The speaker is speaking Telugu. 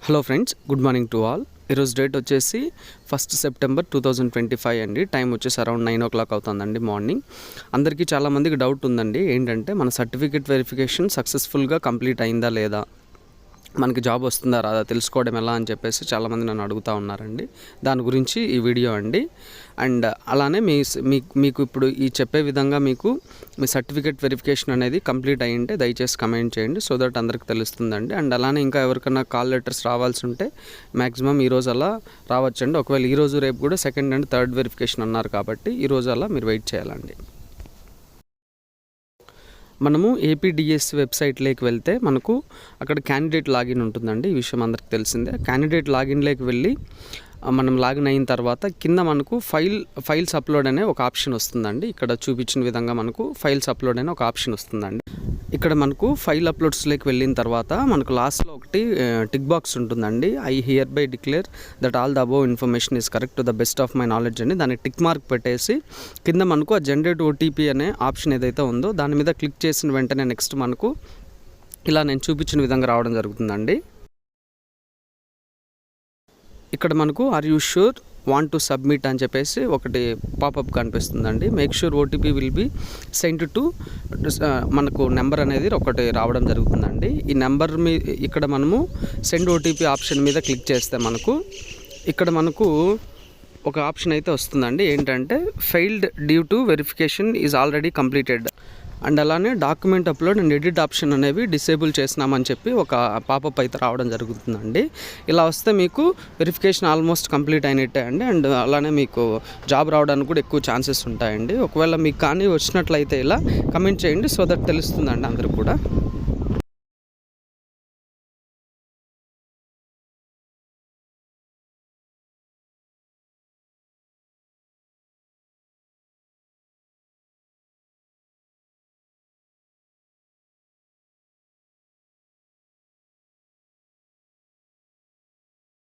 Hello friends, good morning to all. ఈరోజు డేట్ వచ్చేసి 1 సెప్టెంబర్ 2025 అండి. టైం వచ్చేసి అరౌండ్ 9 o'clock అవుతుందండి మార్నింగ్. అందరికీ చాలామందికి డౌట్ ఉందండి, ఏంటంటే మన సర్టిఫికేట్ వెరిఫికేషన్ సక్సెస్ఫుల్గా కంప్లీట్ అయిందా లేదా, మనకి జాబ్ వస్తుందా రాదా తెలుసుకోవడం ఎలా అని చెప్పేసి చాలామంది నన్ను అడుగుతూ ఉన్నారండి. దాని గురించి ఈ వీడియో అండి. అండ్ అలానే మీకు ఇప్పుడు ఈ చెప్పే విధంగా మీకు మీ సర్టిఫికేట్ వెరిఫికేషన్ అనేది కంప్లీట్ అయ్యింటే దయచేసి కమెంట్ చేయండి, సో దట్ అందరికి తెలుస్తుందండి. అండ్ అలానే ఇంకా ఎవరికైనా కాల్ లెటర్స్ రావాల్సి ఉంటే మ్యాక్సిమం ఈరోజు అలా రావచ్చండి. ఒకవేళ ఈరోజు రేపు కూడా సెకండ్ అండ్ థర్డ్ వెరిఫికేషన్ అన్నారు కాబట్టి ఈరోజు అలా మీరు వెయిట్ చేయాలండి. మనము ఏపీడిఎస్సి వెబ్సైట్లోకి వెళ్తే మనకు అక్కడ క్యాండిడేట్ లాగిన్ ఉంటుందండి. ఈ విషయం అందరికి తెలిసిందే. క్యాండిడేట్ లాగిన్లోకి వెళ్ళి మనం లాగిన్ అయిన తర్వాత కింద మనకు ఫైల్స్ అప్లోడ్ అనే ఒక ఆప్షన్ వస్తుందండి. ఇక్కడ చూపించిన విధంగా మనకు ఫైల్స్ అప్లోడ్ అనే ఒక ఆప్షన్ వస్తుందండి. ఇక్కడ మనకు ఫైల్ అప్లోడ్స్లోకి వెళ్ళిన తర్వాత మనకు లాస్ట్లో ఒకటి టిక్ బాక్స్ ఉంటుందండి. I here by declare that all the above information is correct to the best of my knowledge అని దాన్ని టిక్ మార్క్ పెట్టేసి కింద మనకు ఆ జనరేట్ ఓటీపీ అనే ఆప్షన్ ఏదైతే ఉందో దాని మీద క్లిక్ చేసిన వెంటనే నెక్స్ట్ మనకు ఇలా నేను చూపించిన విధంగా రావడం జరుగుతుందండి. ఇక్కడ మనకు are you sure want to submit అని చెప్పేసి ఒకటి పాపప్ కనిపిస్తుందండి. Make sure OTP will be send to మనకు నెంబర్ అనేది ఒకటి రావడం జరుగుతుందండి. ఈ నెంబర్ ఇక్కడ మనము సెండ్ ఓటీపీ ఆప్షన్ మీద క్లిక్ చేస్తే మనకు ఇక్కడ మనకు ఒక ఆప్షన్ అయితే వస్తుందండి. ఏంటంటే failed due to verification is already completed and అలానే document upload and edit option అనేవి డిసేబుల్ చేసినామని చెప్పి ఒక పాపప్ అయితే రావడం జరుగుతుందండి. ఇలా వస్తే మీకు వెరిఫికేషన్ ఆల్మోస్ట్ కంప్లీట్ అయినట్టే అండి. అండ్ అలానే మీకు జాబ్ రావడానికి కూడా ఎక్కువ ఛాన్సెస్ ఉంటాయండి. ఒకవేళ మీకు కానీ వచ్చినట్లయితే ఇలా కమెంట్ చేయండి, సో దట్ తెలుస్తుందండి అందరూ కూడా.